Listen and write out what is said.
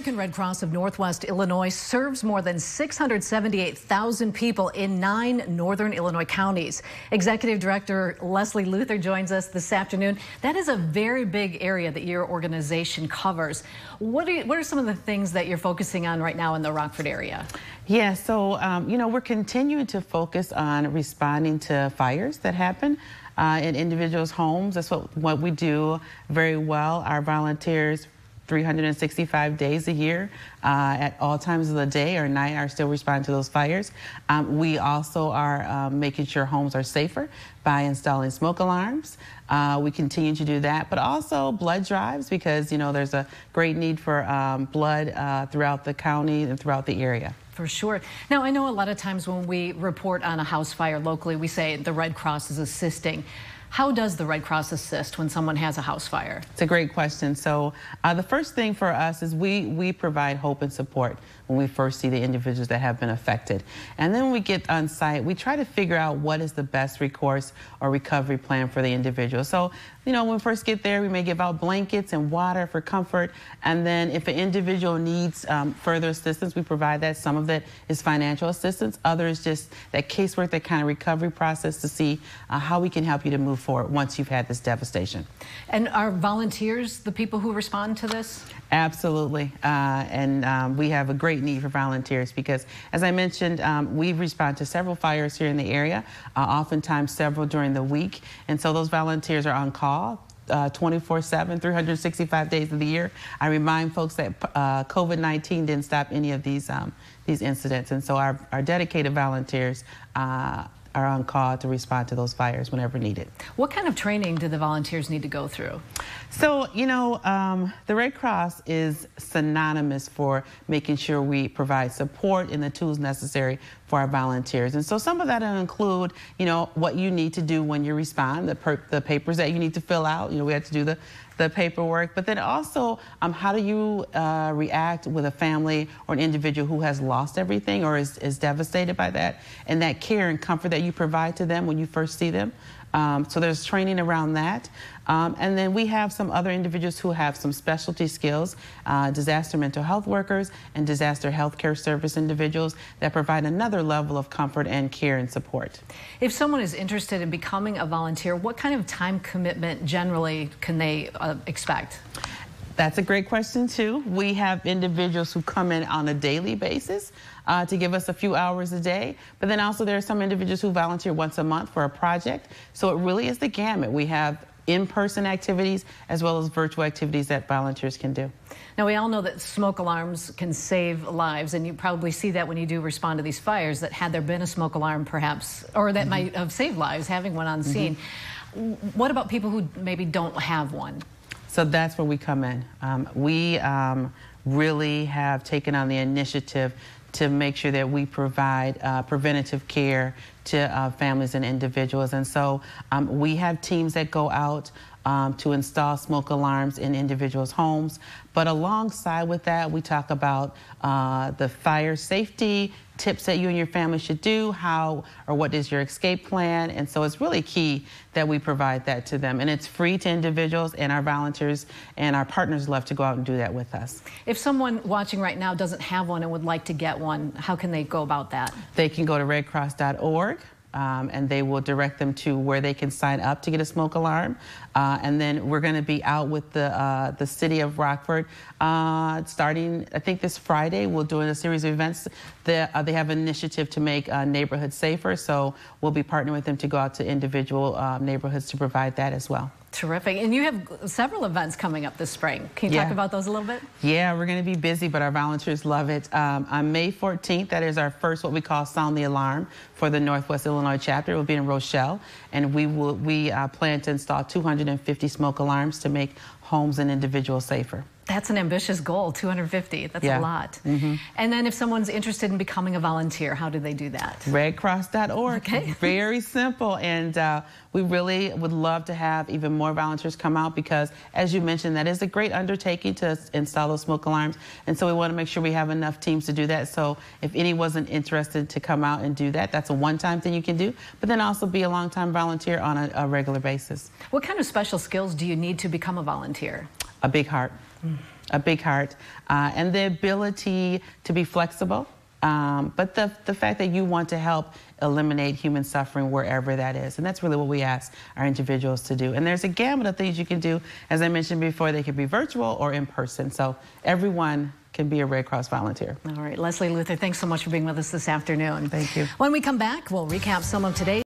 American Red Cross of Northwest Illinois serves more than 678,000 people in 9 northern Illinois counties. Executive Director Leslie Luther joins us this afternoon. That is a very big area that your organization covers. What are some of the things that you're focusing on right now in the Rockford area? Yeah, so, we're continuing to focus on responding to fires that happen in individuals' homes. That's what we do very well. Our volunteers 365 days a year at all times of the day or night are still responding to those fires. We also are making sure homes are safer by installing smoke alarms. We continue to do that, but also blood drives because, there's a great need for blood throughout the county and throughout the area. For sure. Now, I know a lot of times when we report on a house fire locally, we say the Red Cross is assisting. How does the Red Cross assist when someone has a house fire? It's a great question. So the first thing for us is we provide hope and support when we first see the individuals that have been affected. And then when we get on site, we try to figure out what is the best recourse or recovery plan for the individual. So, when we first get there, we may give out blankets and water for comfort. And then if an individual needs further assistance, we provide that. Some of it is financial assistance. Others just that casework, that kind of recovery process to see how we can help you to move forward once you've had this devastation. And are volunteers the people who respond to this? Absolutely. And we have a great need for volunteers because, as I mentioned, we respond to several fires here in the area, oftentimes several during the week. And so those volunteers are on call 24/7, 365 days of the year. I remind folks that COVID-19 didn't stop any of these incidents. And so our dedicated volunteers are on call to respond to those fires whenever needed. What kind of training do the volunteers need to go through? So, the Red Cross is synonymous for making sure we provide support and the tools necessary for our volunteers. And so some of that will include, what you need to do when you respond, the papers that you need to fill out. We have to do the paperwork, but then also how do you react with a family or an individual who has lost everything or is devastated by that, and that care and comfort that you provide to them when you first see them. So there's training around that. And then we have some other individuals who have some specialty skills, disaster mental health workers and disaster healthcare service individuals that provide another level of comfort and care and support. If someone is interested in becoming a volunteer, what kind of time commitment generally can they expect? That's a great question, too. We have individuals who come in on a daily basis to give us a few hours a day. But then also there are some individuals who volunteer once a month for a project. So it really is the gamut. We have in-person activities as well as virtual activities that volunteers can do. Now, we all know that smoke alarms can save lives, and you probably see that when you do respond to these fires, that had there been a smoke alarm perhaps, or that might have saved lives, having one on scene. What about people who maybe don't have one? So that's where we come in. We really have taken on the initiative to make sure that we provide preventative care to families and individuals. And so we have teams that go out to install smoke alarms in individuals' homes. But alongside with that, we talk about the fire safety tips that you and your family should do, what is your escape plan. And so it's really key that we provide that to them. And it's free to individuals, and our volunteers and our partners love to go out and do that with us. If someone watching right now doesn't have one and would like to get one, how can they go about that? They can go to redcross.org. And they will direct them to where they can sign up to get a smoke alarm. And then we're going to be out with the city of Rockford starting, I think, this Friday. We're doing a series of events. They have an initiative to make neighborhoods safer, so we'll be partnering with them to go out to individual neighborhoods to provide that as well. Terrific. And you have several events coming up this spring. Can you talk about those a little bit? Yeah, we're going to be busy, but our volunteers love it. On May 14th, that is our first what we call Sound the Alarm for the Northwest Illinois chapter. It will be in Rochelle, and we plan to install 250 smoke alarms to make homes and individuals safer. That's an ambitious goal, 250. That's a lot. And then if someone's interested in becoming a volunteer, how do they do that? Redcross.org. Okay. Very simple. And we really would love to have even more volunteers come out because, as you mentioned, that is a great undertaking to install those smoke alarms. And so we want to make sure we have enough teams to do that. So if any wasn't interested to come out and do that, that's a one-time thing you can do. But then also be a long-time volunteer on a regular basis. What kind of special skills do you need to become a volunteer? A big heart. a big heart, and the ability to be flexible. But the fact that you want to help eliminate human suffering wherever that is. And that's really what we ask our individuals to do. And there's a gamut of things you can do. As I mentioned before, they can be virtual or in person. So everyone can be a Red Cross volunteer. All right, Leslie Luther, thanks so much for being with us this afternoon. Thank you. When we come back, we'll recap some of today's